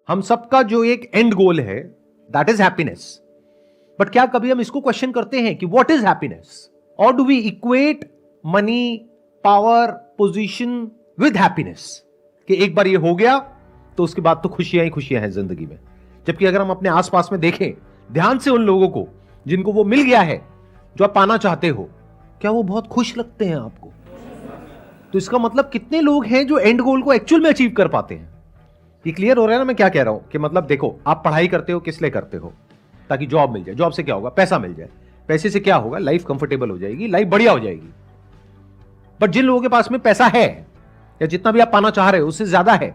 हम सबका जो एक एंड गोल है दैट इज हैप्पीनेस। बट क्या कभी हम इसको क्वेश्चन करते हैं कि व्हाट इज हैप्पीनेस? और do we equate money, power, position with happiness कि एक बार ये हो गया तो उसके बाद तो खुशियां ही खुशियां हैं जिंदगी में। जबकि अगर हम अपने आसपास में देखें ध्यान से उन लोगों को जिनको वो मिल गया है जो आप पाना चाहते हो, क्या वो बहुत खुश लगते हैं आपको? तो इसका मतलब कितने लोग हैं जो एंड गोल को एक्चुअल में अचीव कर पाते हैं? ये क्लियर हो रहा है ना मैं क्या कह रहा हूं? कि मतलब देखो, आप पढ़ाई करते हो किस लिए करते हो? ताकि जॉब मिल जाए। जॉब से क्या होगा? पैसा मिल जाए। पैसे से क्या होगा? लाइफ कंफर्टेबल हो जाएगी, लाइफ बढ़िया हो जाएगी। बट जिन लोगों के पास में पैसा है या जितना भी आप पाना चाह रहे हो उससे ज्यादा है,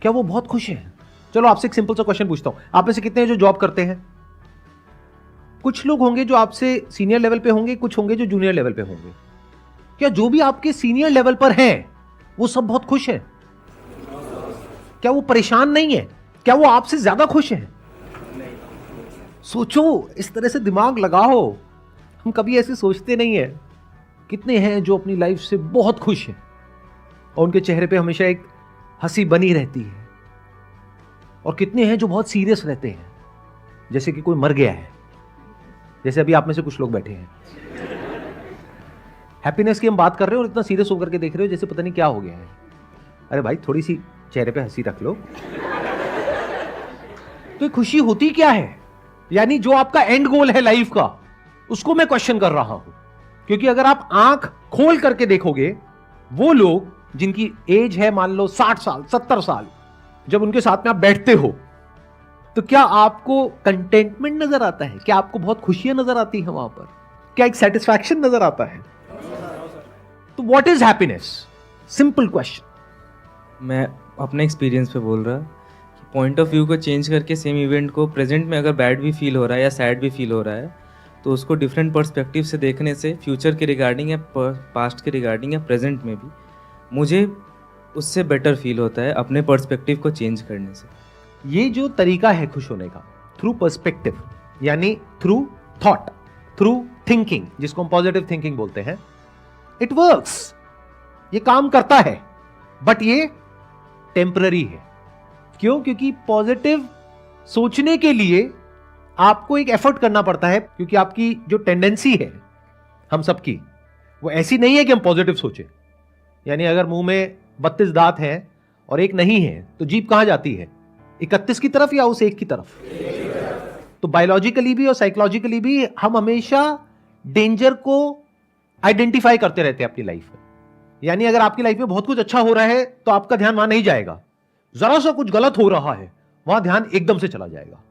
क्या वो बहुत खुश हैं? चलो आपसे एक सिंपल सा क्वेश्चन पूछता हूं, आप में से कितने हैं जो जॉब करते हैं? कुछ लोग होंगे जो आपसे सीनियर लेवल पे होंगे, कुछ होंगे जो जूनियर लेवल पे होंगे। क्या जो भी आपके सीनियर लेवल पर हैं वो सब बहुत खुश हैं? क्या वो परेशान नहीं है? क्या वो आपसे ज्यादा खुश हैं? सोचो, इस तरह से दिमाग लगाओ। हम कभी ऐसे सोचते नहीं है। कितने हैं जो अपनी लाइफ से बहुत खुश हैं और उनके चेहरे पे हमेशा एक हंसी बनी रहती है, और कितने हैं जो बहुत सीरियस रहते हैं जैसे कि कोई मर गया है। जैसे अभी आप में से कुछ लोग बैठे हैं, हैप्पीनेस की हम बात कर रहे हो और इतना सीरियस होकर के देख रहे हो जैसे पता नहीं क्या हो गया है। अरे भाई, थोड़ी सी चेहरे पे हंसी रख लो। तो खुशी होती क्या है? यानी जो आपका एंड गोल है लाइफ का, उसको मैं क्वेश्चन कर रहा हूं। क्योंकि अगर आप आंख खोल करके देखोगे, वो लोग जिनकी एज है मान लो 60 साल 70 साल, जब उनके साथ में आप बैठते हो तो क्या आपको कंटेंटमेंट नजर आता है? क्या आपको बहुत खुशियां नजर आती है वहां पर? क्या एक सेटिस्फैक्शन नजर आता है? तो what is happiness? Simple question. मैं अपने एक्सपीरियंस पे बोल रहा कि पॉइंट ऑफ व्यू को चेंज करके सेम इवेंट को प्रेजेंट में अगर बैड भी फील हो रहा है या सैड भी फील हो रहा है, तो उसको डिफरेंट पर्सपेक्टिव से देखने से फ्यूचर के रिगार्डिंग या पास्ट के रिगार्डिंग या प्रेजेंट में भी मुझे उससे बेटर फील होता है अपने पर्सपेक्टिव को चेंज करने से। ये जो तरीका है खुश होने का, थ्रू पर्सपेक्टिव, यानी थ्रू थॉट, थ्रू थिंकिंग, जिसको हम पॉजिटिव थिंकिंग बोलते हैं, इट वर्क्स। ये काम करता है, बट ये टेम्पररी है। क्यों? क्योंकि पॉजिटिव सोचने के लिए आपको एक एफर्ट करना पड़ता है, क्योंकि आपकी जो टेंडेंसी है हम सबकी, वो ऐसी नहीं है कि हम पॉजिटिव सोचें। यानी अगर मुंह में 32 दांत हैं और एक नहीं है तो जीभ कहां जाती है? 31 की तरफ या उस एक की तरफ? तो बायोलॉजिकली भी और साइकोलॉजिकली भी हम हमेशा डेंजर को आइडेंटिफाई करते रहते हैं अपनी लाइफ में। यानी अगर आपकी लाइफ में बहुत कुछ अच्छा हो रहा है तो आपका ध्यान वहां नहीं जाएगा। जरा सा कुछ गलत हो रहा है, वहां ध्यान एकदम से चला जाएगा।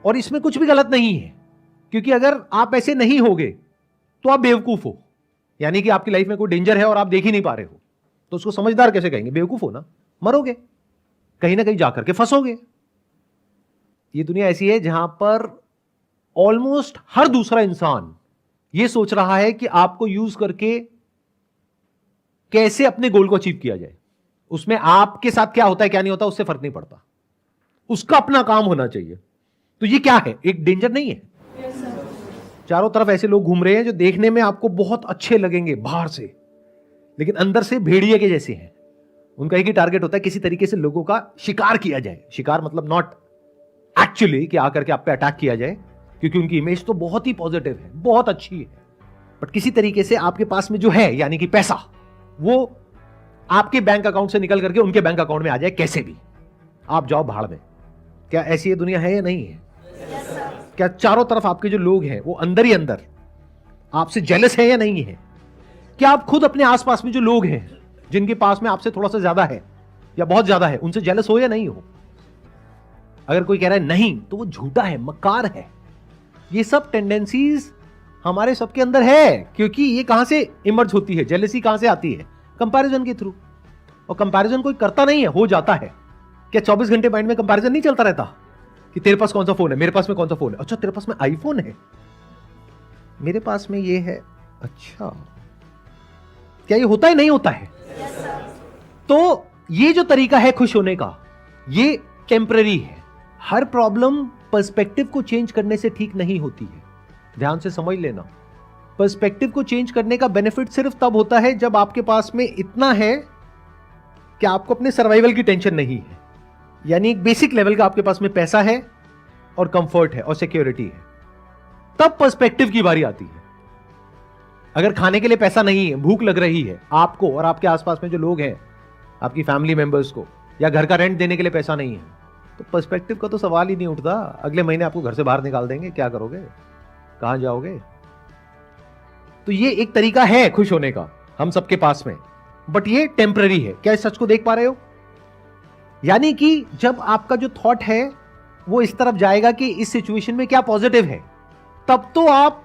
और इसमें कुछ भी गलत नहीं है, क्योंकि अगर आप ऐसे नहीं होगे तो आप बेवकूफ हो। यानी कि आपकी लाइफ में कोई डेंजर है और आप देख ही नहीं पा रहे हो, तो उसको समझदार कैसे कहेंगे? बेवकूफ हो ना, मरोगे, कहीं ना कहीं जाकर के फंसोगे। ये दुनिया ऐसी है जहां पर ऑलमोस्ट हर दूसरा इंसान ये सोच रहा है कि आपको यूज करके कैसे अपने गोल को अचीव किया जाए। उसमें आपके साथ क्या होता है क्या नहीं होता उससे फर्क नहीं पड़ता, उसका अपना काम होना चाहिए। तो ये क्या है? एक डेंजर नहीं है? चारों तरफ ऐसे लोग घूम रहे हैं जो देखने में आपको बहुत अच्छे लगेंगे बाहर से, लेकिन अंदर से भेड़िए के जैसे हैं। उनका एक ही टारगेट होता है, किसी तरीके से लोगों का शिकार किया जाए। शिकार मतलब नॉट एक्चुअली कि आकर के आप पे अटैक किया जाए, क्योंकि उनकी इमेज तो बहुत ही पॉजिटिव है, बहुत अच्छी है। बट किसी तरीके से आपके पास में जो है यानी कि पैसा, वो आपके बैंक अकाउंट से निकल करके उनके बैंक अकाउंट में आ जाए कैसे भी, आप जाओ भाड़ में। क्या ऐसी ये दुनिया है या नहीं है? क्या चारों तरफ आपके जो लोग हैं वो अंदर ही अंदर आपसे जेलस है या नहीं है? क्या आप खुद अपने आसपास में जो लोग हैं जिनके पास में आपसे थोड़ा सा ज्यादा है या बहुत ज्यादा है, उनसे जेलस हो या नहीं हो? अगर कोई कह रहा है नहीं तो वो झूठा है, मक्कार है। ये सब टेंडेंसीज हमारे सबके अंदर है। क्योंकि ये कहां से इमर्ज होती है? जेलसी कहां से आती है? कंपैरिजन के थ्रू। और कंपैरिजन कोई करता नहीं है, हो जाता है। क्या 24 घंटे माइंड में कंपैरिजन नहीं चलता रहता कि तेरे पास कौन सा फोन है, मेरे पास में कौन सा फोन है? अच्छा, तेरे पास में आईफोन है, मेरे पास में ये है। अच्छा, क्या ये होता है नहीं होता है? तो ये जो तरीका है खुश होने का, ये टेम्पररी है। हर प्रॉब्लम पर्सपेक्टिव को चेंज करने से ठीक नहीं होती है। ध्यान से समझ लेना। पर्सपेक्टिव को चेंज करने का बेनिफिट सिर्फ तब होता है जब आपके पास में इतना है कि आपको अपने सर्वाइवल की टेंशन नहीं है। यानी एक बेसिक लेवल का आपके पास में पैसा है और कंफर्ट है और सिक्योरिटी है, तब पर्सपेक्टिव की बारी आती है। अगर खाने के लिए पैसा नहीं है, भूख लग रही है आपको और आपके आसपास में जो लोग हैं, आपकी फैमिली मेंबर्स को, या घर का रेंट देने के लिए पैसा नहीं है, तो पर्सपेक्टिव का तो सवाल ही नहीं उठता। अगले महीने आपको घर से बाहर निकाल देंगे, क्या करोगे, कहां जाओगे? तो ये एक तरीका है खुश होने का हम सबके पास में, बट ये टेम्पररी है। क्या इस सच को देख पा रहे हो? यानी कि जब आपका जो थॉट है वो इस तरफ जाएगा कि इस सिचुएशन में क्या पॉजिटिव है, तब तो आप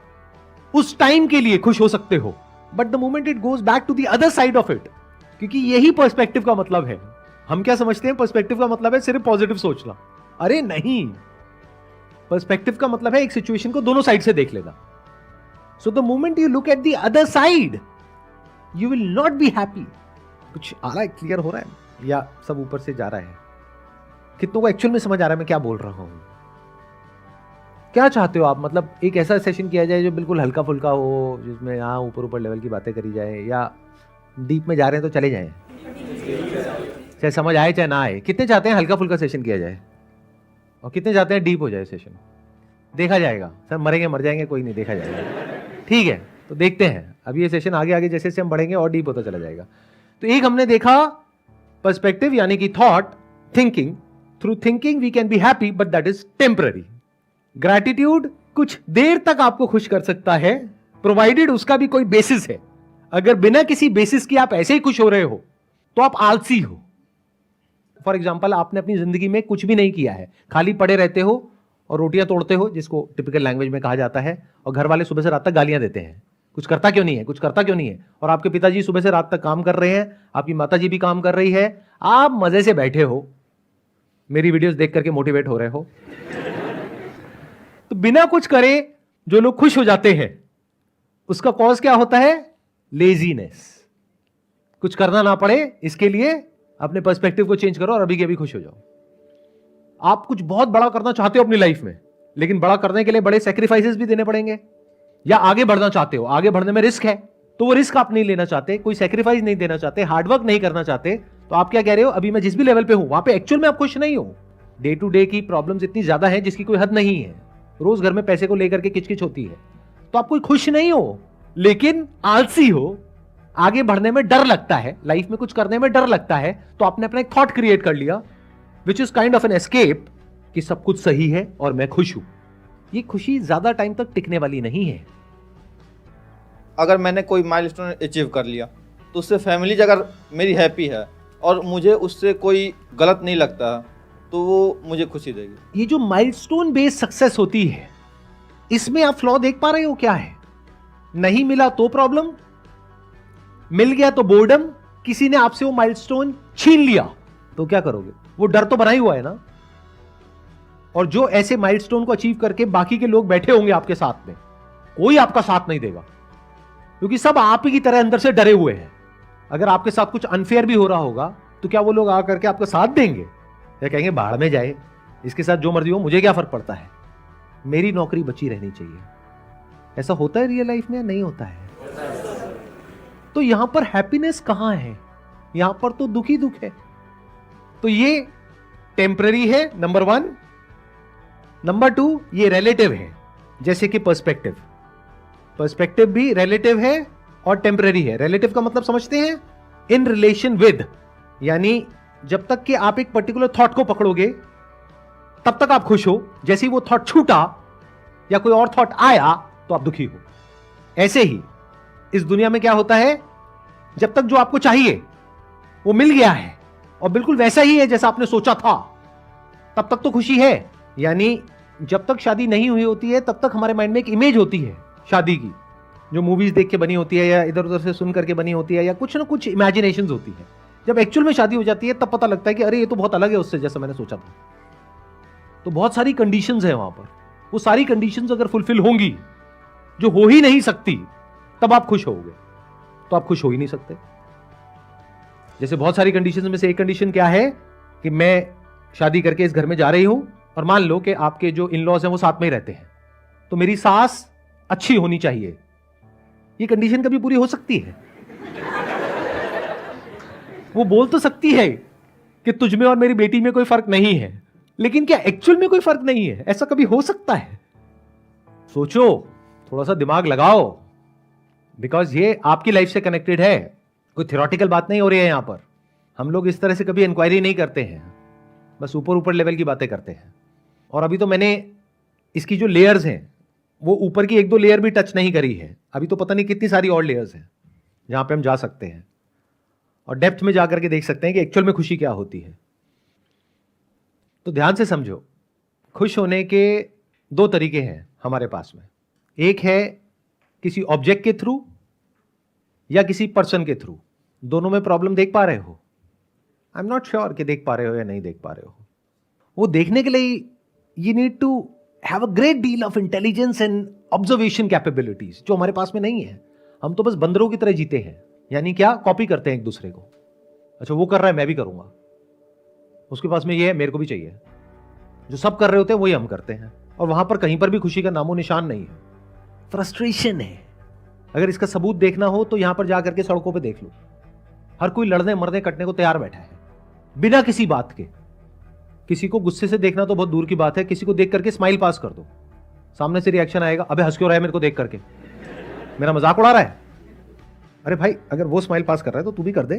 उस टाइम के लिए खुश हो सकते हो, but the moment it goes back to the other side of it, क्योंकि यही पर्सपेक्टिव का मतलब है। हम क्या समझते हैं पर्सपेक्टिव का मतलब है सिर्फ पॉजिटिव सोचना? अरे नहीं, पर्सपेक्टिव का मतलब है एक सिचुएशन को दोनों साइड से देख लेना। So the moment you look at the other side, you will not be happy. कुछ आ रहा है, क्लियर हो रहा है, या सब ऊपर से जा रहा है? कितनों को एक्चुअल में समझ आ रहा है मैं क्या बोल रहा हूं? क्या चाहते हो आप? मतलब एक ऐसा सेशन किया जाए जो बिल्कुल हल्का फुल्का हो, जिसमें हाँ ऊपर ऊपर लेवल की बातें करी जाए, या डीप में जा रहे हैं तो चले जाएं, चाहे समझ आए चाहे ना आए? कितने चाहते हैं हल्का फुल्का सेशन किया जाए और कितने चाहते हैं डीप हो जाए सेशन? देखा जाएगा सर, मरेंगे मर जाएंगे कोई नहीं, देखा जाएगा। ठीक है, तो देखते हैं। अभी ये सेशन आगे आगे जैसे जैसे हम बढ़ेंगे और डीप होता चला जाएगा। तो एक हमने देखा पर्सपेक्टिव यानी कि thought, thinking. Through thinking we can be happy, but that is temporary. Gratitude कुछ देर तक आपको खुश कर सकता है, प्रोवाइडेड उसका भी कोई बेसिस है। अगर बिना किसी बेसिस की आप ऐसे ही खुश हो रहे हो तो आप आलसी हो। फॉर एग्जाम्पल, आपने अपनी जिंदगी में कुछ भी नहीं किया है, खाली पड़े रहते हो और रोटियां तोड़ते हो, जिसको टिपिकल लैंग्वेज में कहा जाता है, और घर वाले सुबह से रात तक गालियां देते हैं, कुछ करता क्यों नहीं है, कुछ करता क्यों नहीं है। और आपके पिताजी सुबह से रात तक काम कर रहे हैं, आपकी माताजी भी काम कर रही है, आप मजे से बैठे हो, मेरी वीडियोस देख करके मोटिवेट हो रहे हो। तो बिना कुछ करे जो लोग खुश हो जाते हैं, उसका कॉज क्या होता है? लेजीनेस। कुछ करना ना पड़े, इसके लिए अपने पर्सपेक्टिव को चेंज करो और अभी के अभी खुश हो जाओ। आप कुछ बहुत बड़ा करना चाहते हो अपनी लाइफ में, लेकिन बड़ा करने के लिए बड़े सैक्रिफाइसेस भी देने पड़ेंगे। या आगे बढ़ना चाहते हो, आगे बढ़ने में रिस्क है, तो वो रिस्क आप नहीं लेना चाहते, कोई सैक्रिफाइस नहीं देना चाहते, हार्डवर्क नहीं करना चाहते, तो आप क्या कह रहे हो? अभी मैं जिस भी लेवल पे हूं वहां पे एक्चुअल में आप खुश नहीं हो। डे टू डे की प्रॉब्लम्स इतनी ज्यादा है जिसकी कोई हद नहीं है। रोज घर में पैसे को लेकर के किचकिच होती है, तो आप कोई खुश नहीं हो, लेकिन आलसी हो। आगे बढ़ने में डर लगता है, लाइफ में कुछ करने में डर लगता है, तो आपने अपना एक थॉट क्रिएट कर लिया which is kind of an escape, कि सब कुछ सही है और मैं खुश हूं। ये खुशी ज्यादा टाइम तक टिकने वाली नहीं है। अगर मैंने कोई माइलस्टोन अचीव कर लिया तो उससे फैमिली अगर मेरी हैप्पी है और मुझे उससे कोई गलत नहीं लगता, तो वो मुझे खुशी देगी। ये जो माइलस्टोन बेस्ड सक्सेस होती है, इसमें आप फ्लॉ देख पा रहे हो क्या है? नहीं मिला तो प्रॉब्लम, मिल गया तो बोर्डम, किसी ने आपसे वो माइलस्टोन छीन लिया तो क्या करोगे? वो डर तो बना ही हुआ है ना। और जो ऐसे माइलस्टोन को अचीव करके बाकी के लोग बैठे होंगे आपके साथ में, कोई आपका साथ नहीं देगा, क्योंकि सब आप ही की तरह अंदर से डरे हुए हैं। अगर आपके साथ कुछ अनफेयर भी हो रहा होगा तो क्या वो लोग आकर के आपका साथ देंगे, या कहेंगे बाहर में जाए, इसके साथ जो मर्जी हो, मुझे क्या फर्क पड़ता है, मेरी नौकरी बची रहनी चाहिए। ऐसा होता है रियल लाइफ में या नहीं होता है? तो यहां पर हैप्पीनेस कहां है? यहां पर तो दुख ही दुख है। तो ये टेम्पररी है, नंबर 1। नंबर 2, ये रिलेटिव है, जैसे कि पर्सपेक्टिव। पर्सपेक्टिव भी रिलेटिव है और टेम्पररी है। रिलेटिव का मतलब समझते हैं? इन रिलेशन विद, यानी जब तक कि आप एक पर्टिकुलर थॉट को पकड़ोगे तब तक आप खुश हो, जैसे ही वो थॉट छूटा या कोई और थॉट आया तो आप दुखी हो। ऐसे ही इस दुनिया में क्या होता है, जब तक जो आपको चाहिए वो मिल गया है और बिल्कुल वैसा ही है जैसा आपने सोचा था, तब तक तो खुशी है। यानी जब तक शादी नहीं हुई होती है तब तक हमारे माइंड में एक इमेज होती है शादी की, जो मूवीज देख के बनी होती है या इधर उधर से सुन करके बनी होती है, या कुछ ना कुछ इमेजिनेशंस होती है। जब एक्चुअल में शादी हो जाती है तब पता लगता है कि अरे ये तो बहुत अलग है उससे जैसा मैंने सोचा था। तो बहुत सारी कंडीशंस है वहां पर, वो सारी कंडीशंस अगर फुलफिल होंगी, जो हो ही नहीं सकती, तब आप खुश होगे। तो आप खुश हो ही नहीं सकते। जैसे बहुत सारी कंडीशंस में से एक कंडीशन क्या है कि मैं शादी करके इस घर में जा रही हूं और मान लो कि आपके जो इन लॉज हैं वो साथ में ही रहते हैं, तो मेरी सास अच्छी होनी चाहिए। ये कंडीशन कभी पूरी हो सकती है? वो बोल तो सकती है कि तुझ में और मेरी बेटी में कोई फर्क नहीं है, लेकिन क्या एक्चुअल में कोई फर्क नहीं है? ऐसा कभी हो सकता है? सोचो, थोड़ा सा दिमाग लगाओ, बिकॉज ये आपकी लाइफ से कनेक्टेड है, कोई थ्योरेटिकल बात नहीं हो रही है यहां पर। हम लोग इस तरह से कभी इंक्वायरी नहीं करते हैं, बस ऊपर ऊपर लेवल की बातें करते हैं। और अभी तो मैंने इसकी जो लेयर्स हैं वो ऊपर की 1-2 लेयर भी टच नहीं करी है, अभी तो पता नहीं कितनी सारी और लेयर्स हैं जहां पे हम जा सकते हैं और डेप्थ में जाकर के देख सकते हैं कि एक्चुअल में खुशी क्या होती है। तो ध्यान से समझो, खुश होने के 2 तरीके हैं हमारे पास में। एक है किसी ऑब्जेक्ट के थ्रू या किसी पर्सन के थ्रू। दोनों में प्रॉब्लम देख पा रहे हो? आई एम नॉट श्योर कि देख पा रहे हो या नहीं देख पा रहे हो। वो देखने के लिए you need to have a great deal of intelligence and observation capabilities, जो हमारे पास में नहीं है। हम तो बस बंदरों की तरह जीते हैं, यानी क्या, कॉपी करते हैं एक दूसरे को। अच्छा वो कर रहा है मैं भी करूंगा, उसके पास में ये है मेरे को भी चाहिए। जो सब कर रहे होते हैं वही हम करते हैं, और वहां पर कहीं पर भी खुशी का नामो निशान नहीं है, फ्रस्ट्रेशन है। अगर इसका सबूत देखना हो तो यहां पर जाकर के सड़कों पे देख लो, हर कोई लड़ने मरने कटने को तैयार बैठा है बिना किसी बात के। किसी को गुस्से से देखना तो बहुत दूर की बात है, किसी को देख करके स्माइल पास कर दो, सामने से रिएक्शन आएगा, अबे हंस क्यों रहा है मेरे को देख करके, मेरा मजाक उड़ा रहा है। अरे भाई, अगर वो स्माइल पास कर रहा है तो तू भी कर दे।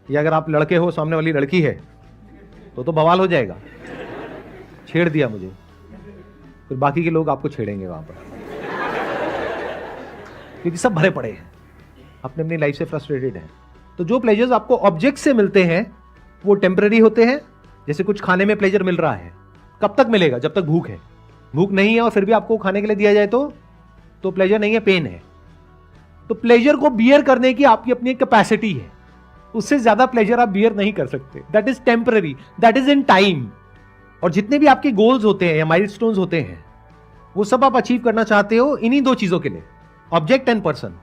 या अगर आप लड़के हो, सामने वाली लड़की है, तो बवाल हो जाएगा, छेड़ दिया मुझे, फिर बाकी के लोग आपको छेड़ेंगे वहां पर, क्योंकि सब भरे पड़े हैं, अपने अपनी लाइफ से फ्रस्ट्रेटेड हैं। तो जो प्लेजर्स आपको ऑब्जेक्ट से मिलते हैं वो टेम्पररी होते हैं। जैसे कुछ खाने में प्लेजर मिल रहा है, कब तक मिलेगा? जब तक भूख है। भूख नहीं है और फिर भी आपको खाने के लिए दिया जाए तो प्लेजर नहीं है, पेन है। तो प्लेजर को बियर करने की आपकी अपनी कैपेसिटी है, उससे ज्यादा प्लेजर आप बियर नहीं कर सकते। That is temporary, that is in time. और जितने भी आपके गोल्स होते हैं या माइलस्टोन्स होते हैं, वो सब आप अचीव करना चाहते हो इन्हीं 2 चीजों के लिए, ऑब्जेक्ट एंड पर्सन।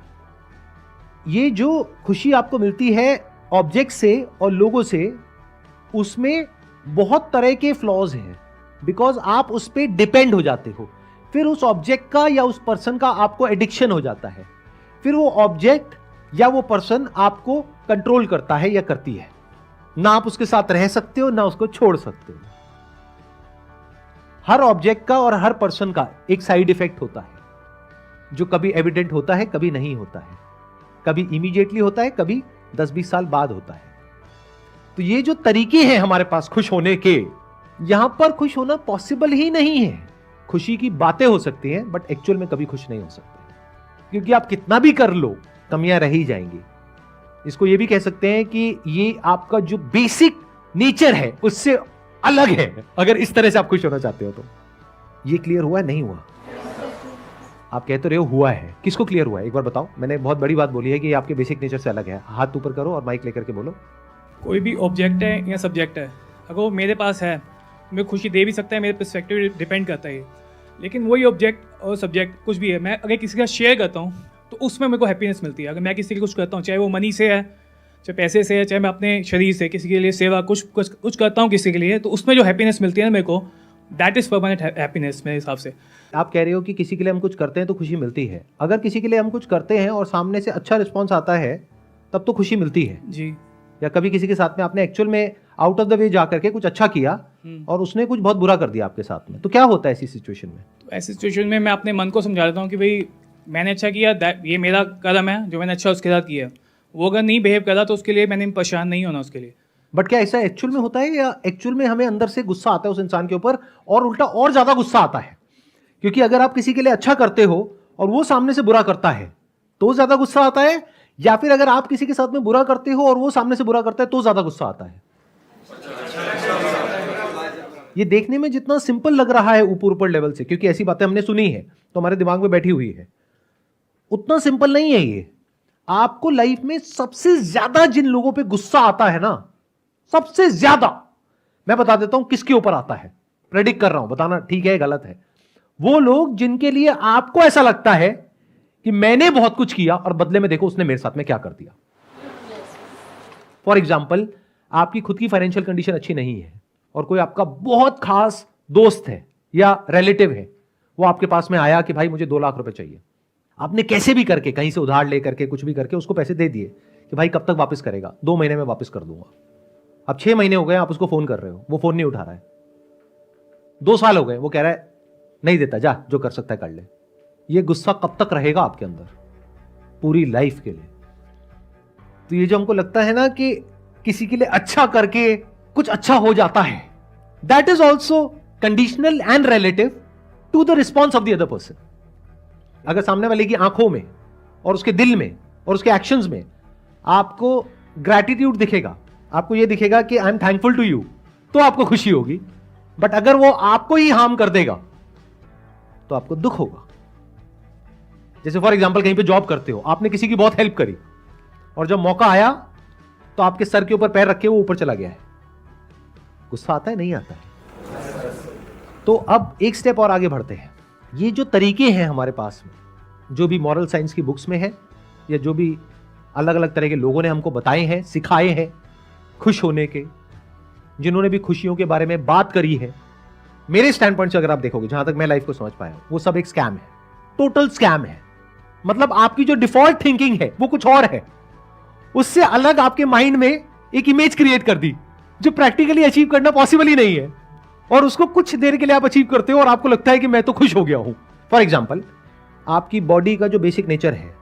ये जो खुशी आपको मिलती है ऑब्जेक्ट से और लोगों से, उसमें बहुत तरह के फ्लॉज हैं, बिकॉज आप उस पर डिपेंड हो जाते हो। फिर उस ऑब्जेक्ट का या उस पर्सन का आपको एडिक्शन हो जाता है, फिर वो ऑब्जेक्ट या वो पर्सन आपको कंट्रोल करता है या करती है। ना आप उसके साथ रह सकते हो ना उसको छोड़ सकते हो। हर ऑब्जेक्ट का और हर पर्सन का एक साइड इफेक्ट होता है, जो कभी एविडेंट होता है, कभी नहीं होता है, कभी इमीडिएटली होता है, कभी 10-20 साल बाद होता है। तो ये जो तरीके हैं हमारे पास खुश होने के, यहां पर खुश होना पॉसिबल ही नहीं है। खुशी की बातें हो सकती हैं, बट एक्चुअल में कभी खुश नहीं हो सकते, क्योंकि आप कितना भी कर लो कमियां रह ही जाएंगी। इसको ये भी कह सकते हैं कि ये आपका जो बेसिक नेचर है उससे अलग है, अगर इस तरह से आप खुश होना चाहते हो तो। ये क्लियर हुआ है? नहीं हुआ? आप कहते रहे हो हुआ है, किसको क्लियर हुआ है एक बार बताओ। मैंने बहुत बड़ी बात बोली है कि ये आपके बेसिक नेचर से अलग है। हाथ ऊपर करो और माइक लेकर के बोलो। कोई भी ऑब्जेक्ट है या सब्जेक्ट है, अगर वो मेरे पास है, मैं खुशी दे भी सकता है, मेरे पर्सपेक्टिव डिपेंड करता है। लेकिन वही ऑब्जेक्ट और सब्जेक्ट कुछ भी है, मैं अगर किसी का शेयर करता हूँ तो उसमें मेरे को हैप्पीनेस मिलती है। अगर मैं किसी के कुछ करता हूँ, चाहे वो मनी से है, चाहे पैसे से है, चाहे मैं अपने शरीर से किसी के लिए सेवा कुछ करता हूँ किसी के लिए, तो उसमें जो हैप्पीनेस मिलती है ना मेरे को, दैट इज़ परमानेंट हैप्पीनेस मेरे हिसाब से। आप कह रहे हो कि किसी के लिए हम कुछ करते हैं तो खुशी मिलती है। अगर किसी के लिए हम कुछ करते हैं और सामने से अच्छा रिस्पॉन्स आता है तब तो खुशी मिलती है जी। या कभी किसी के साथ में आपने एक्चुअल में आउट ऑफ द वे जाकर के कुछ अच्छा किया और उसने कुछ बहुत बुरा कर दिया आपके साथ में, तो क्या होता है ऐसी सिचुएशन में? तो ऐसी सिचुएशन में मैं अपने मन को समझा देता हूँ कि भाई मैंने अच्छा किया, ये मेरा कदम है जो मैंने अच्छा उसके साथ किया। वो अगर नहीं बिहेव करा तो उसके लिए मैंने परेशान नहीं होना उसके लिए। बट क्या ऐसा एक्चुअल में होता है, या एक्चुअल में हमें अंदर से गुस्सा आता है उस इंसान के ऊपर और उल्टा और ज्यादा गुस्सा आता है? क्योंकि अगर आप किसी के लिए अच्छा करते हो और वो सामने से बुरा करता है तो ज्यादा गुस्सा आता है, या फिर अगर आप किसी के साथ में बुरा करते हो और वो सामने से बुरा करता है तो ज्यादा गुस्सा आता है? ये देखने में जितना सिंपल लग रहा है ऊपर ऊपर लेवल से, क्योंकि ऐसी बातें हमने सुनी है तो हमारे दिमाग में बैठी हुई है, उतना सिंपल नहीं है ये। आपको लाइफ में सबसे ज्यादा जिन लोगों पे गुस्सा आता है ना, सबसे ज्यादा, मैं बता देता हूं किसके ऊपर आता है, प्रेडिक्ट कर रहा हूं, बताना ठीक है गलत है। वो लोग जिनके लिए आपको ऐसा लगता है कि मैंने बहुत कुछ किया और बदले में देखो उसने मेरे साथ में क्या कर दिया। फॉर एग्जाम्पल, आपकी खुद की फाइनेंशियल कंडीशन अच्छी नहीं है और कोई आपका बहुत खास दोस्त है या रिलेटिव है, वो आपके पास में आया कि भाई मुझे 2 लाख रुपए चाहिए। आपने कैसे भी करके कहीं से उधार लेकर के कुछ भी करके उसको पैसे दे दिए कि भाई कब तक वापस करेगा, 2 महीने में वापस कर दूंगा। अब 6 महीने हो गए आप उसको फोन कर रहे हो, वो फोन नहीं उठा रहा है। 2 साल हो गए, वो कह रहा है नहीं देता, जा जो कर सकता है कर ले। ये गुस्सा कब तक रहेगा आपके अंदर? पूरी लाइफ के लिए। तो ये जो हमको लगता है ना कि किसी के लिए अच्छा करके कुछ अच्छा हो जाता है, that is also conditional and relative to the response of the other person. अगर सामने वाले की आंखों में और उसके दिल में और उसके एक्शंस में आपको ग्रैटिट्यूड दिखेगा, आपको ये दिखेगा कि I am thankful to you, तो आपको खुशी होगी। बट अगर वो आपको ही हार्म कर देगा तो आपको दुख होगा। जैसे फॉर एग्जांपल कहीं पे जॉब करते हो, आपने किसी की बहुत हेल्प करी और जब मौका आया तो आपके सर के ऊपर पैर रखे वो ऊपर चला गया है, गुस्सा आता है? नहीं आता है। तो अब एक स्टेप और आगे बढ़ते हैं। ये जो तरीके हैं हमारे पास में, जो भी मॉरल साइंस की बुक्स में है या जो भी अलग अलग तरह के लोगों ने हमको बताए हैं, सिखाए हैं खुश होने के, जिन्होंने भी खुशियों के बारे में बात करी है, मेरे स्टैंड पॉइंट से अगर आप देखोगे, जहां तक मैं लाइफ को समझ पाया हूं, वो सब एक स्कैम है, टोटल स्कैम है। मतलब आपकी जो डिफॉल्ट थिंकिंग है वो कुछ और है, उससे अलग आपके माइंड में एक इमेज क्रिएट कर दी जो प्रैक्टिकली अचीव करना पॉसिबल ही नहीं है, और उसको कुछ देर के लिए आप अचीव करते हो और आपको लगता है कि मैं तो खुश हो गया हूं। फॉर एग्जाम्पल, आपकी बॉडी का जो बेसिक नेचर है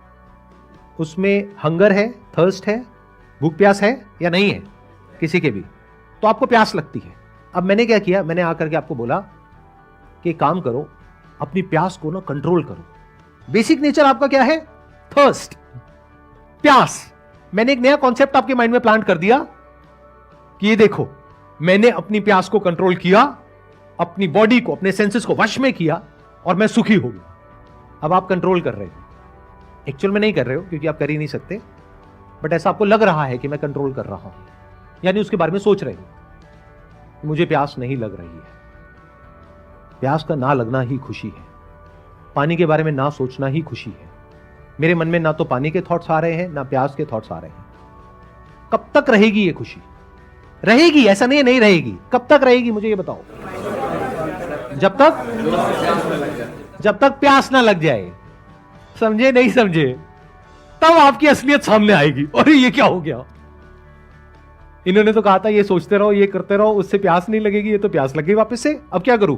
उसमें हंगर है, थर्स्ट है, भूख प्यास है या नहीं है किसी के भी, तो आपको प्यास लगती है। अब मैंने क्या किया, मैंने आकर के आपको बोला कि काम करो, अपनी प्यास को ना कंट्रोल करो। बेसिक नेचर आपका क्या है? थर्स्ट, प्यास। मैंने एक नया कॉन्सेप्ट आपके माइंड में प्लांट कर दिया कि ये देखो, मैंने अपनी प्यास को कंट्रोल किया, अपनी बॉडी को, अपने सेंसेस को वश में किया और मैं सुखी हो गया। अब आप कंट्रोल कर रहे हो, एक्चुअल में नहीं कर रहे हो क्योंकि आप कर ही नहीं सकते, बट ऐसा आपको लग रहा है कि मैं कंट्रोल कर रहा हूं, यानी उसके बारे में सोच रहे हो। मुझे प्यास नहीं लग रही है। प्यास का ना लगना ही खुशी है, पानी के बारे में ना सोचना ही खुशी है। मेरे मन में ना तो पानी के थॉट्स आ रहे हैं ना प्यास के थॉट्स आ रहे हैं। कब तक रहेगी ये खुशी? रहेगी, ऐसा नहीं है नहीं रहेगी। कब तक रहेगी मुझे ये बताओ? जब तक प्यास ना लग जाए। समझे नहीं समझे? तब आपकी असलियत सामने आएगी। अरे ये क्या हो गया, इन्होंने तो कहा था ये सोचते रहो, ये करते रहो, उससे प्यास नहीं लगेगी, ये तो प्यास लग गई वापस से। अब क्या करूं?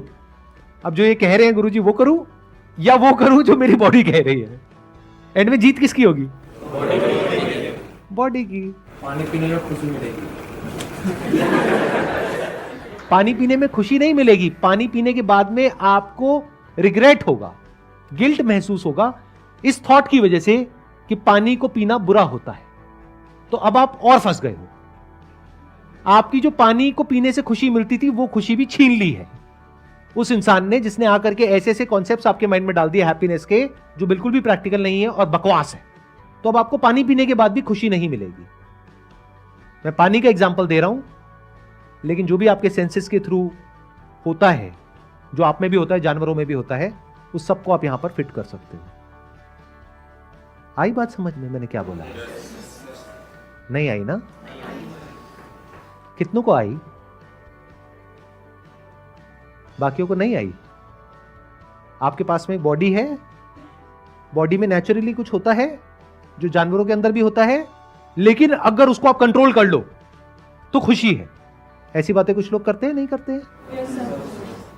अब जो ये कह रहे हैं गुरुजी वो करूं या वो करूं जो मेरी बॉडी कह रही है? एंड में जीत किसकी होगी? बॉडी की। पानी पीने में खुशी मिलेगी। पानी पीने में खुशी नहीं मिलेगी। पानी पीने के बाद में आपको रिग्रेट होगा, गिल्ट महसूस होगा इस थॉट की वजह से कि पानी को पीना बुरा होता है। तो अब आप और फंस गए हो। आपकी जो पानी को पीने से खुशी मिलती थी वो खुशी भी छीन ली है उस इंसान ने, जिसने आकर के ऐसे ऐसे कॉन्सेप्ट्स आपके माइंड में डाल दिए हैप्पीनेस के, जो बिल्कुल भी प्रैक्टिकल नहीं है और बकवास है। तो अब आपको पानी पीने के बाद भी खुशी नहीं मिलेगी। मैं पानी का एग्जांपल दे रहा हूं, लेकिन जो भी आपके सेंसेस के थ्रू होता है, जो आप में भी होता है, जानवरों में भी होता है, उस सबको आप यहां पर फिट कर सकते हो। आई बात समझ में मैंने क्या बोला है? नहीं आई ना? कितनों को आई? बाकियों को नहीं आई। आपके पास में एक बॉडी है, बॉडी में नेचुरली कुछ होता है जो जानवरों के अंदर भी होता है, लेकिन अगर उसको आप कंट्रोल कर लो तो खुशी है। ऐसी बातें कुछ लोग करते हैं, नहीं करते हैं?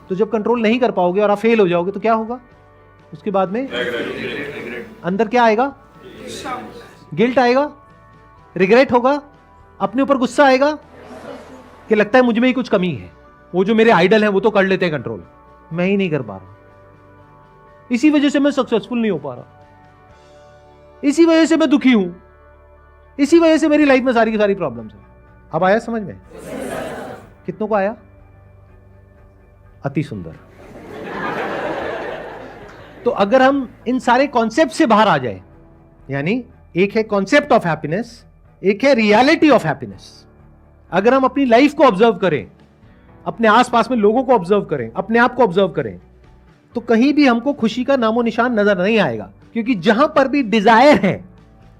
तो जब कंट्रोल नहीं कर पाओगे और आप फेल हो जाओगे तो क्या होगा? उसके बाद में अंदर क्या आएगा? गिल्ट आएगा, रिग्रेट होगा, अपने ऊपर गुस्सा आएगा कि लगता है मुझ में ही कुछ कमी है। वो जो मेरे आइडल हैं वो तो कर लेते हैं कंट्रोल, मैं ही नहीं कर पा रहा, इसी वजह से मैं सक्सेसफुल नहीं हो पा रहा, इसी वजह से मैं दुखी हूं, इसी वजह से मेरी लाइफ में सारी की सारी प्रॉब्लम्स हैं। अब आया समझ में? कितनों को आया? अति सुंदर। तो अगर हम इन सारे कॉन्सेप्ट से बाहर आ जाए, यानी एक है कॉन्सेप्ट ऑफ हैप्पीनेस, एक है रियलिटी ऑफ हैप्पीनेस। अगर हम अपनी लाइफ को ऑब्जर्व करें, अपने आसपास में लोगों को ऑब्जर्व करें, अपने आप को ऑब्जर्व करें, तो कहीं भी हमको खुशी का नामो निशान नजर नहीं आएगा। क्योंकि जहां पर भी डिजायर है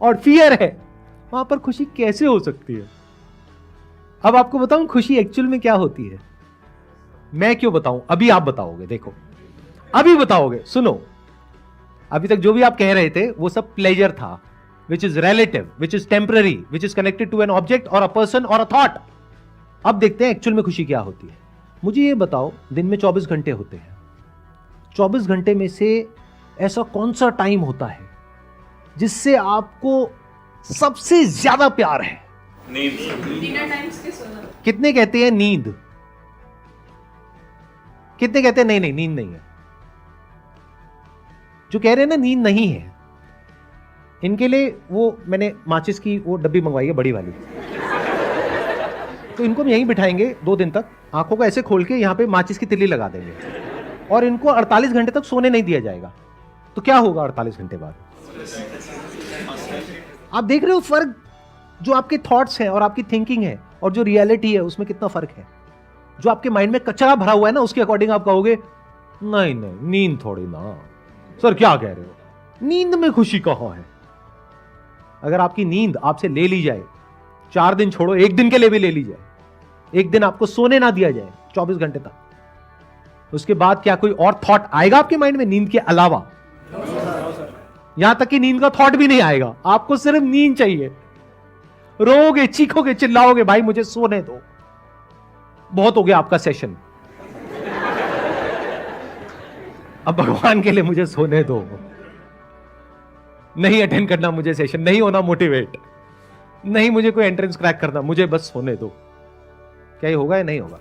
और फियर है, वहां पर खुशी कैसे हो सकती है? अब आपको बताऊं खुशी एक्चुअल में क्या होती है। मैं क्यों बताऊं? अभी आप बताओगे, देखो अभी बताओगे। सुनो, अभी तक जो भी आप कह रहे थे वो सब प्लेजर था, which is relative, which is temporary, which is connected to an object और अ पर्सन और अ थॉट। अब देखते हैं एक्चुअल में खुशी क्या होती है। मुझे ये बताओ, दिन में 24 घंटे होते हैं, 24 घंटे में से ऐसा कौन सा टाइम होता है जिससे आपको सबसे ज्यादा प्यार है? कितने कहते हैं नींद? कितने कहते हैं नहीं नहीं नींद नहीं है? जो कह रहे हैं ना नींद नहीं है, इनके लिए वो मैंने माचिस की वो डब्बी मंगवाई है, बड़ी वाली। तो इनको हम यहीं बिठाएंगे 2 दिन तक, आंखों को ऐसे खोल के यहां पे माचिस की तिल्ली लगा देंगे और इनको 48 घंटे तक सोने नहीं दिया जाएगा। तो क्या होगा 48 घंटे बाद? आप देख रहे हो फर्क, जो आपके थॉट्स हैं और आपकी थिंकिंग है और जो रियलिटी है उसमें कितना फर्क है। जो आपके माइंड में कचरा भरा हुआ है ना, उसके अकॉर्डिंग आप कहोगे नहीं नहीं नींद थोड़ी ना। सर क्या कह रहे हो, नींद में खुशी कहां है? अगर आपकी नींद आपसे ले ली जाए, 4 दिन छोड़ो, 1 दिन के लिए भी ले ली जाए, 1 दिन आपको सोने ना दिया जाए 24 घंटे तक, उसके बाद क्या कोई और थॉट आएगा आपके माइंड में नींद के अलावा? यहां तक कि नींद का थॉट भी नहीं आएगा, आपको सिर्फ नींद चाहिए। रोओगे, चीखोगे, चिल्लाओगे, भाई मुझे सोने दो, बहुत हो गया आपका सेशन, अब भगवान के लिए मुझे सोने दो, नहीं अटेंड करना मुझे सेशन, नहीं होना मोटिवेट, नहीं मुझे कोई एंट्रेंस क्रैक करना, मुझे बस सोने दो। क्या ये होगा या नहीं होगा?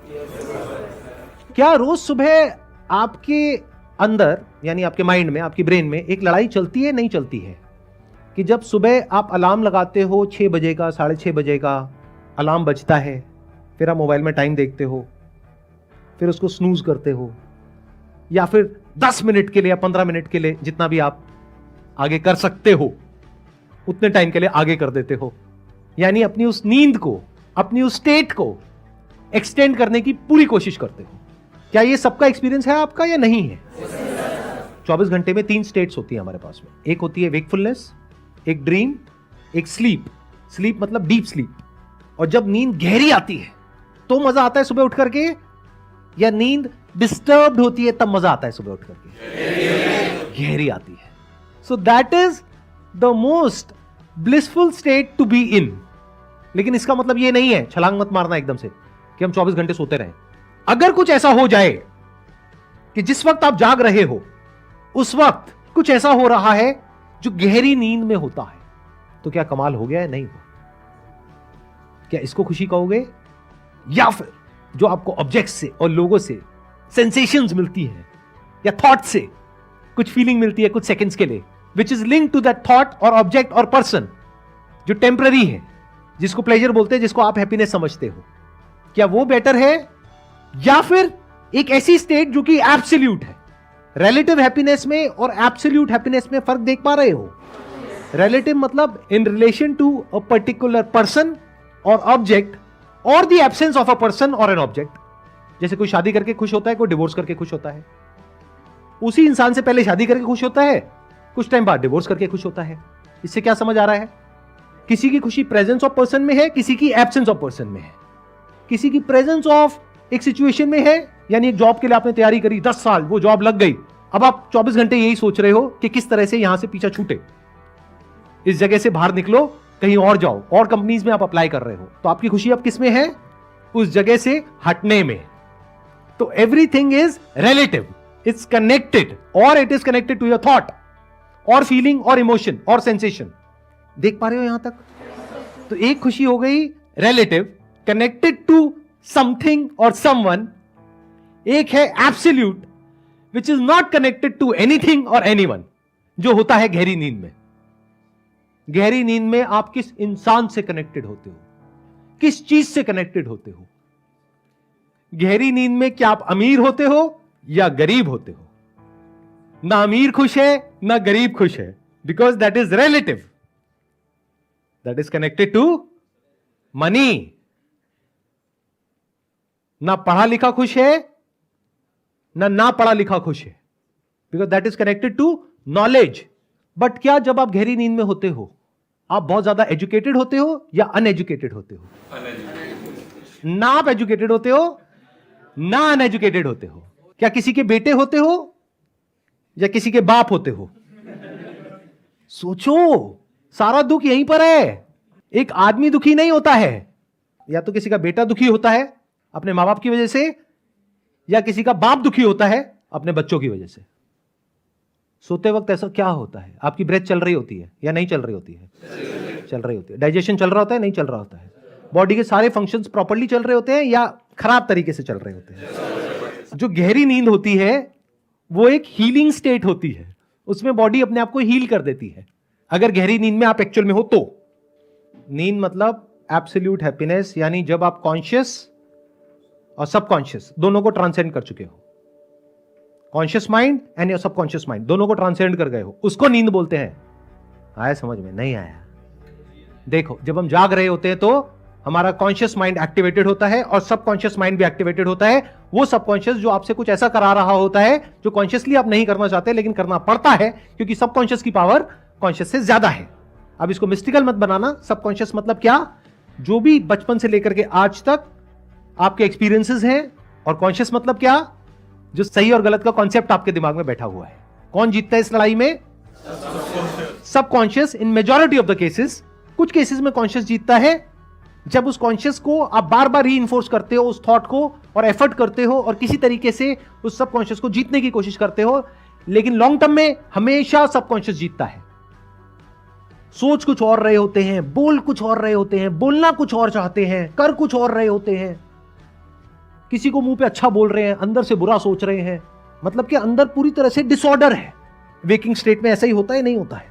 क्या रोज सुबह आपके अंदर यानी आपके माइंड में, आपकी ब्रेन में एक लड़ाई चलती है, नहीं चलती है? कि जब सुबह आप अलार्म लगाते हो 6 बजे का, 6:30 बजे का अलार्म बजता है, फिर आप मोबाइल में टाइम देखते हो, फिर उसको स्नूज करते हो, या फिर 10 मिनट के लिए या 15 मिनट के लिए, जितना भी आप आगे कर सकते हो उतने टाइम के लिए आगे कर देते हो, यानी अपनी उस नींद को, अपनी उस स्टेट को एक्सटेंड करने की पूरी कोशिश करते हो। क्या ये सबका एक्सपीरियंस है आपका या नहीं है? 24 घंटे में 3 स्टेट्स होती है हमारे पास में। एक होती है वेकफुलनेस, एक ड्रीम, एक स्लीप। स्लीप मतलब डीप स्लीप। और जब नींद गहरी आती है तो मजा आता है सुबह उठ करके, या नींद डिस्टर्ब्ड होती है तब मजा आता है सुबह उठ करके? गहरी आती है। So that is the most blissful state to be in. लेकिन इसका मतलब ये नहीं है, छलांग मत मारना एकदम से कि हम 24 घंटे सोते रहें। अगर कुछ ऐसा हो जाए कि जिस वक्त आप जाग रहे हो उस वक्त कुछ ऐसा हो रहा है जो गहरी नींद में होता है, तो क्या कमाल हो गया है? नहीं हो? क्या इसको खुशी कहोगे? या फिर जो आपको ऑब्जेक्ट से और लोगों से सेंसेशंस मिलती है या थॉट से कुछ फीलिंग मिलती है कुछ सेकंड्स के लिए, which is link to that thought और ऑब्जेक्ट और पर्सन, जो टेम्पररी है, जिसको प्लेजर बोलते हैं, जिसको आप हैप्पीनेस समझते हो, क्या वो बेटर है? या फिर एक ऐसी स्टेट जो कि एब्सोल्यूट है? रिलेटिव हैप्पीनेस में और एब्सोल्यूट हैप्पीनेस में फर्क देख पा रहे हो? रिलेटिव मतलब in relation to a particular person और ऑब्जेक्ट, और the absence of a person और एन ऑब्जेक्ट। जैसे कोई शादी करके खुश होता है, कोई डिवोर्स करके खुश होता है। उसी इंसान से पहले शादी करके खुश होता है, कुछ टाइम बाद डिवोर्स करके खुश होता है। इससे क्या समझ आ रहा है? किसी की खुशी प्रेजेंस ऑफ पर्सन में है, किसी की एब्सेंस ऑफ पर्सन में है। किसी की प्रेजेंस ऑफ एक सिचुएशन में है, यानी एक जॉब के लिए आपने तैयारी करी 10 साल, वो जॉब लग गई, अब आप 24 घंटे यही सोच रहे हो कि किस तरह से यहां से पीछा छूटे, इस जगह से बाहर निकलो, कहीं और जाओ, और कंपनीज में आप अप्लाई कर रहे हो। तो आपकी खुशी अब किस में है? उस जगह से हटने में। तो everything is relative, it's connected, और it is connected to your thought और फीलिंग और इमोशन और सेंसेशन। देख पा रहे हो यहां तक? तो एक खुशी हो गई रिलेटिव, कनेक्टेड टू समथिंग और समवन। एक है absolute, which is not connected to anything और एनीवन, जो होता है गहरी नींद में। गहरी नींद में आप किस इंसान से कनेक्टेड होते हो, किस चीज से कनेक्टेड होते हो? गहरी नींद में क्या आप अमीर होते हो या गरीब होते हो? ना अमीर खुश है ना गरीब खुश है, because that is relative, that is connected to money. ना पढ़ा लिखा खुश है ना पढ़ा लिखा खुश है, because that is connected to knowledge. But क्या जब आप गहरी नींद में होते हो आप बहुत ज्यादा एजुकेटेड होते हो या अनएजुकेटेड होते हो? ना आप एजुकेटेड होते हो ना अनएजुकेटेड होते हो। क्या किसी के बेटे होते हो या किसी के बाप होते हो? सोचो, सारा दुख यहीं पर है। एक आदमी दुखी नहीं होता है, या तो किसी का बेटा दुखी होता है अपने माँ बाप की वजह से, या किसी का बाप दुखी होता है अपने बच्चों की वजह से। सोते वक्त ऐसा क्या होता है? आपकी ब्रेथ चल रही होती है या नहीं चल रही होती है? चल रही होती है। डाइजेशन चल रहा होता है, नहीं चल रहा होता है? बॉडी के सारे फंक्शंस प्रॉपर्ली चल रहे होते हैं या खराब तरीके से चल रहे होते हैं? जो गहरी नींद होती है वो एक हीलिंग स्टेट होती है, उसमें बॉडी अपने आप को हील कर देती है। अगर गहरी नींद में आप एक्चुअल में हो तो नींद मतलब एब्सोल्यूट हैप्पीनेस, यानी जब आप कॉन्शियस और सबकॉन्शियस दोनों को ट्रांसेंड कर चुके हो, conscious mind and your subconscious mind दोनों को ट्रांसेंड कर गए हो, उसको नींद बोलते हैं। आया समझ में? नहीं आया? देखो, जब हम जाग रहे होते हैं तो हमारा कॉन्शियस माइंड एक्टिवेटेड होता है और सबकॉन्शियस माइंड भी एक्टिवेटेड होता है। वो सबकॉन्शियस जो आपसे कुछ ऐसा करा रहा होता है जो कॉन्शियसली आप नहीं करना चाहते लेकिन करना पड़ता है, क्योंकि सबकॉन्शियस की पावर कॉन्शियस से ज्यादा है। अब इसको मिस्टिकल मत बनाना। सबकॉन्शियस मतलब क्या? जो भी बचपन से लेकर के आज तक आपके एक्सपीरियंसेस हैं, और कॉन्शियस मतलब क्या? जो सही और गलत का कॉन्सेप्ट आपके दिमाग में बैठा हुआ है। कौन जीतता है इस लड़ाई में? Subconscious in majority of the cases. कुछ केसेस में कॉन्शियस जीतता है, जब उस कॉन्शियस को आप बार बार री इन्फोर्स करते हो, उस थॉट को, और एफर्ट करते हो और किसी तरीके से उस सबकॉन्शियस को जीतने की कोशिश करते हो, लेकिन लॉन्ग टर्म में हमेशा सबकॉन्शियस जीतता है। सोच कुछ और रहे होते हैं, बोल कुछ और रहे होते हैं, बोलना कुछ और चाहते हैं, कर कुछ और रहे होते हैं। किसी को मुंह पे अच्छा बोल रहे हैं, अंदर से बुरा सोच रहे हैं, मतलब कि अंदर पूरी तरह से डिसऑर्डर है। वेकिंग स्टेट में ऐसा ही होता है, नहीं होता है?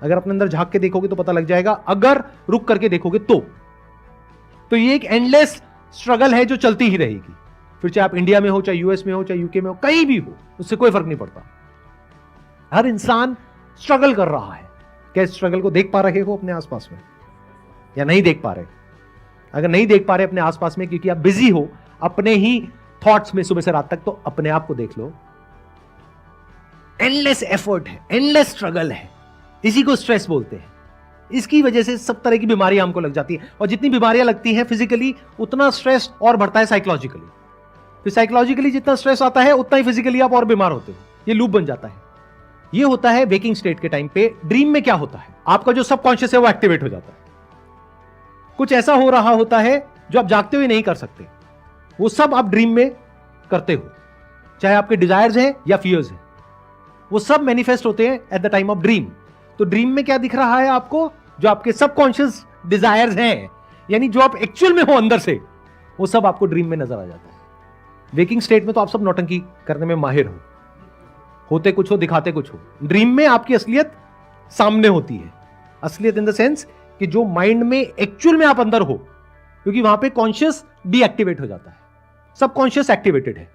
अगर अपने अंदर झांक के देखोगे तो पता लग जाएगा, अगर रुक करके देखोगे तो ये एक एंडलेस स्ट्रगल है जो चलती ही रहेगी। फिर चाहे आप इंडिया में हो, चाहे यूएस में हो, चाहे यूके में हो, कहीं भी हो, उससे कोई फर्क नहीं पड़ता। हर इंसान स्ट्रगल कर रहा है। क्या इस स्ट्रगल को देख पा रहे हो अपने आसपास में, या नहीं देख पा रहे? अगर नहीं देख पा रहे अपने आसपास में क्योंकि आप बिजी हो अपने ही थॉट्स में सुबह से रात तक, तो अपने आप को देख लो। एंडलेस एफर्ट है, एंडलेस स्ट्रगल है, इसी को स्ट्रेस बोलते हैं। इसकी वजह से सब तरह की बीमारियां हमको लग जाती है, और जितनी बीमारियां लगती हैं फिजिकली, उतना स्ट्रेस और बढ़ता है साइकोलॉजिकली। फिर साइकोलॉजिकली जितना स्ट्रेस आता है उतना ही फिजिकली आप और बीमार होते हो। ये लूप बन जाता है। ये होता है वेकिंग स्टेट के टाइम पे। ड्रीम में क्या होता है? आपका जो सबकॉन्शियस है वो एक्टिवेट हो जाता है। कुछ ऐसा हो रहा होता है जो आप जागते हुए नहीं कर सकते, वो सब आप ड्रीम में करते हो। चाहे आपके डिजायर्स हैं या फियर्स हैं, वो सब मैनिफेस्ट होते हैं at the time of dream. तो ड्रीम में क्या दिख रहा है आपको? जो आपके सबकॉन्शियस डिजायर्स हैं, यानी जो आप एक्चुअल में हो अंदर से, वो सब आपको ड्रीम में नजर आ जाता है। वेकिंग स्टेट में तो आप सब नौटंकी करने में माहिर हो, होते कुछ हो, दिखाते कुछ हो। ड्रीम में आपकी असलियत सामने होती है। असलियत इन द सेंस कि जो माइंड में एक्चुअल में आप अंदर हो, क्योंकि वहां पे कॉन्शियस भी एक्टिवेट हो जाता है। सबकॉन्शियस एक्टिवेटेड है,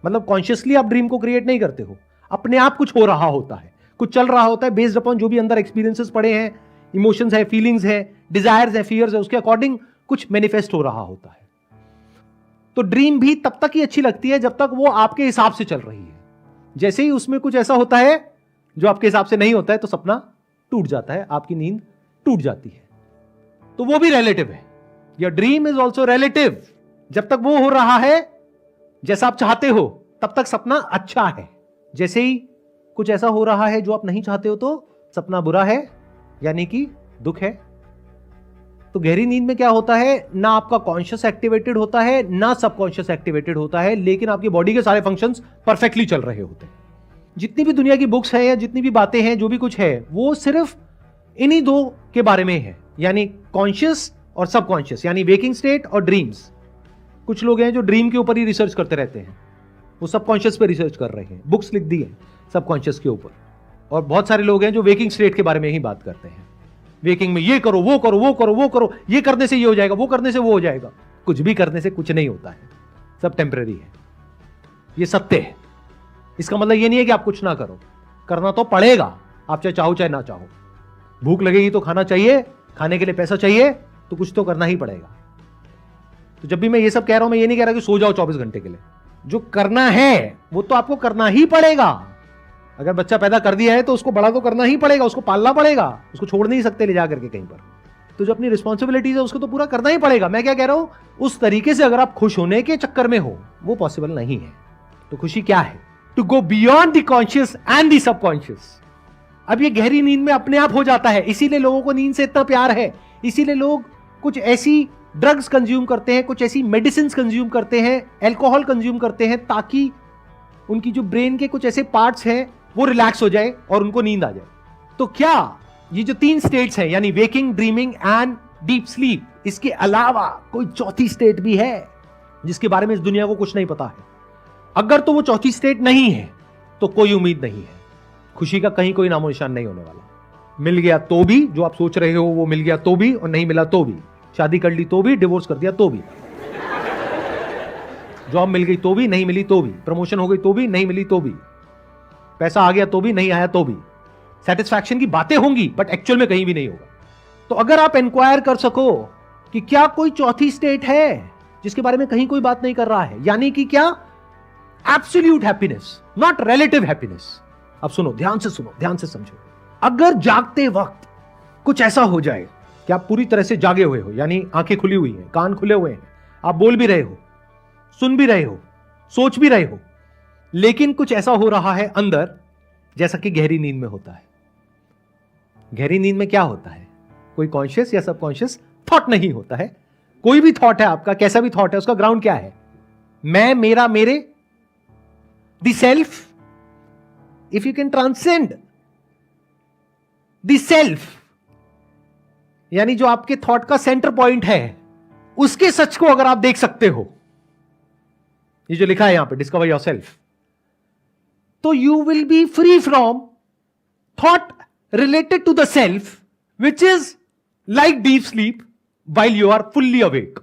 मतलब कॉन्शियसली आप ड्रीम को क्रिएट नहीं करते हो, अपने आप कुछ हो रहा होता है, कुछ चल रहा होता है बेस्ड अपॉन जो भी अंदर एक्सपीरियंसेस पड़े हैं, इमोशंस है, फीलिंग्स है, डिजायर्स है, फियर्स है, उसके अकॉर्डिंग कुछ मैनिफेस्ट हो रहा होता है। तो ड्रीम भी तब तक ही अच्छी लगती है जब तक वो आपके हिसाब से चल रही है। जैसे ही उसमें कुछ ऐसा होता है जो आपके हिसाब से नहीं होता है, तो सपना टूट जाता है, आपकी नींद टूट जाती है। तो वो भी रिलेटिव है। Your dream is also relative. जब तक वो हो रहा है जैसा आप चाहते हो, तब तक सपना अच्छा है। जैसे ही कुछ ऐसा हो रहा है जो आप नहीं चाहते हो, तो सपना बुरा है, यानी कि दुख है। तो गहरी नींद में क्या होता है? ना आपका कॉन्शियस एक्टिवेटेड होता है, ना सबकॉन्शियस एक्टिवेटेड होता है, लेकिन आपकी बॉडी के सारे फंक्शंस परफेक्टली चल रहे होते हैं। जितनी भी दुनिया की बुक्स हैं या जितनी भी बातें हैं, जो भी कुछ है, वो सिर्फ इन्हीं दो के बारे में है, यानी कॉन्शियस और सबकॉन्शियस, यानी वेकिंग स्टेट और ड्रीम्स। कुछ लोग हैं जो ड्रीम के ऊपर ही रिसर्च करते रहते हैं, वो सबकॉन्शियस पे रिसर्च कर रहे हैं, बुक्स लिख दी है सबकॉन्शियस के ऊपर। और बहुत सारे लोग हैं जो वेकिंग स्टेट के बारे में ही बात करते हैं। वेकिंग में ये करो, वो करो, वो करो, वो करो, ये करने से ये हो जाएगा, वो करने से वो हो जाएगा। कुछ भी करने से कुछ नहीं होता है, सब टेम्परेरी है, ये सत्य है। इसका मतलब ये नहीं है कि आप कुछ ना करो, करना तो पड़ेगा, आप चाहे चाहो चाहे ना चाहो। भूख लगेगी तो खाना चाहिए, खाने के लिए पैसा चाहिए, तो कुछ तो करना ही पड़ेगा। तो जब भी मैं ये सब कह रहा हूं, मैं ये नहीं कह रहा कि सो जाओ 24 घंटे के लिए। जो करना है वो तो आपको करना ही पड़ेगा। अगर बच्चा पैदा कर दिया है तो उसको बड़ा तो करना ही पड़ेगा, उसको पालना पड़ेगा, उसको छोड़ नहीं सकते ले जा करके कहीं पर। तो जो अपनी रिस्पॉन्सिबिलिटीज है उसको तो पूरा करना ही पड़ेगा। मैं क्या कह रहा हूं, उस तरीके से अगर आप खुश होने के चक्कर में हो, वो पॉसिबल नहीं है। तो खुशी क्या है? To go beyond the conscious and the subconscious. अब ये गहरी नींद में अपने आप हो जाता है, इसीलिए लोगों को नींद से इतना प्यार है, इसीलिए लोग कुछ ऐसी ड्रग्स कंज्यूम करते हैं, कुछ ऐसी मेडिसिन कंज्यूम करते हैं, एल्कोहल कंज्यूम करते हैं, ताकि उनकी जो ब्रेन के कुछ ऐसे पार्ट्स हैं वो रिलैक्स हो जाए और उनको नींद आ जाए। तो क्या ये जो 3 स्टेट्स हैं, यानी waking, dreaming and deep sleep, इसके अलावा कोई चौथी स्टेट भी है जिसके बारे में इस दुनिया को कुछ नहीं पता है? अगर तो वो चौथी स्टेट नहीं है तो कोई उम्मीद नहीं है, खुशी का कहीं कोई नामो निशान नहीं होने वाला। मिल गया तो भी, जो आप सोच रहे हो वो मिल गया तो भी, और नहीं मिला तो भी, शादी कर ली तो भी, डिवोर्स कर दिया तो भी, जॉब मिल गई तो भी, नहीं मिली तो भी, प्रमोशन हो गई तो भी, नहीं मिली तो भी, पैसा आ गया तो भी, नहीं आया तो भी, सेटिस्फैक्शन की बातें होंगी बट एक्चुअल में कहीं भी नहीं होगा। तो अगर आप इंक्वायर कर सको कि क्या कोई चौथी स्टेट है जिसके बारे में कहीं कोई बात नहीं कर रहा है, यानी कि क्या absolute happiness, not relative happiness. अब सुनो, ध्यान से सुनो, ध्यान से समझो। अगर जागते वक्त कुछ ऐसा हो जाए कि आप पूरी तरह से जागे हुए हो, यानी आंखें खुली हुई हैं, कान खुले हुए हैं, आप बोल भी रहे हो, सुन भी रहे हो, सोच भी रहे हो, लेकिन कुछ ऐसा हो रहा है अंदर जैसा कि गहरी नींद में होता है। गहरी नींद में क्या होता है? कोई कॉन्शियस या सबकॉन्शियस थॉट नहीं होता है। कोई भी थॉट है आपका, कैसा भी थॉट है, उसका ग्राउंड क्या है? मैं, मेरा, मेरे, the self. If you can transcend the self, यानी जो आपके थॉट का सेंटर पॉइंट है, उसके सच को अगर आप देख सकते हो, ये जो लिखा है यहां पे, डिस्कवर योरसेल्फ, तो you will be free from thought related to the self, which is like deep sleep while you are fully awake.